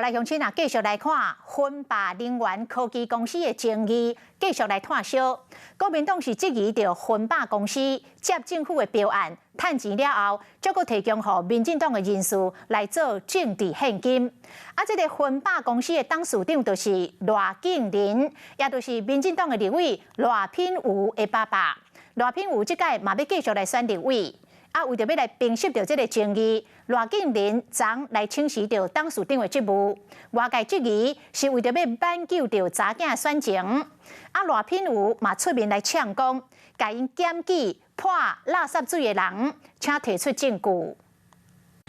来乡亲啊，继续来看芬霸能源科技公司的争议，继续来探烧。国民党是质疑着芬霸公司接政府的标案，趁钱了后，再阁提供予民进党的人士来做政治献金。啊，这个芬霸公司的董事长就是赖景麟，也就是民进党的立委赖品妤的爸爸。赖品妤这届嘛要继续来选立委。 啊，为着要来平息着这个争议，赖景麟昨来请辞着董事长的职务。外界质疑是为着要挽救着查囝选情。啊，赖品妤嘛出面来呛讲，甲因检举泼垃圾水的人，请提出证据。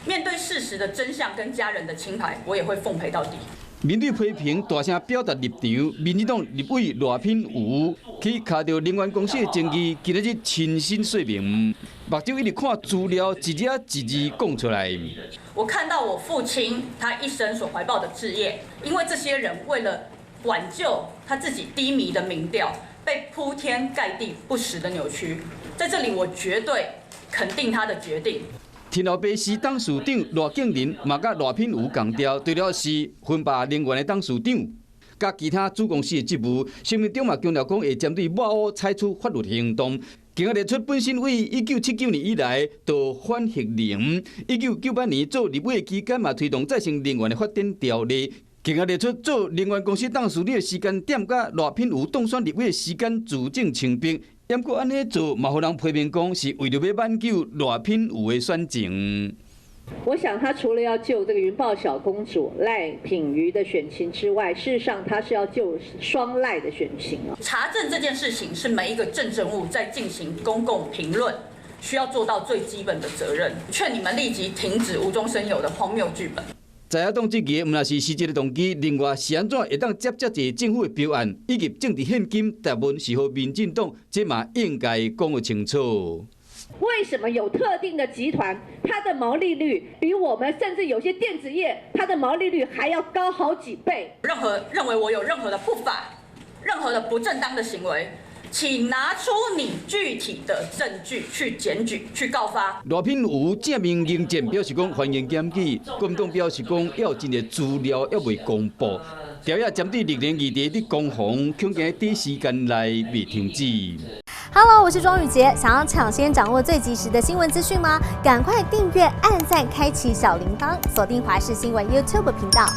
面对事实的真相跟家人的清白，我也会奉陪到底。 面对批评，大声表达立场，民进党立委赖品妤去卡到能源公司的争议，今日亲身说明，目睭一直看资料，一字一字讲出来。我看到我父亲他一生所怀抱的志业，因为这些人为了挽救他自己低迷的民调，被铺天盖地不实的扭曲。在这里，我绝对肯定他的决定。 天后爸是董事长赖景麟，嘛甲赖品妤共调，除了是芬霸能源的董事长，甲其他子公司的职务，声明中嘛强调讲会针对抹黑采取法律行动。更加列出本身为1979年以来就反核能，1998年做立委的期间嘛推动再生能源的发展条例。 更加列出做能源公司董事长的时间点，甲赖品妤当选立委的时间自证清白。 也过安尼做，嘛，互人批评讲是为了要挽救赖品妤的选情。我想，他除了要救这个云豹小公主赖品妤的选情之外，事实上他是要救双赖的选情啊。查证这件事情是每一个政治人物在进行公共评论需要做到最基本的责任。劝你们立即停止无中生有的荒谬剧本。 在野党质疑，毋若是实际的动机，另外是安怎会当接这个政府的标案，以及政治献金，答案是互民进党，这嘛应该讲得清楚。为什么有特定的集团，它的毛利率比我们甚至有些电子业，它的毛利率还要高好几倍？认为我有任何的不法、任何的不正当的行为。 请拿出你具体的证据去检举、去告发。赖品妤正面迎战，表示讲欢迎检举。国民党表示讲要有真的资料还未公布，调查针对历年议题的攻防，恐惊短时间内未停止。Hello， 我是庄宇杰，想要抢先掌握最及时的新闻资讯吗？赶快订阅、按赞、开启小铃铛，锁定华视新闻 YouTube 频道。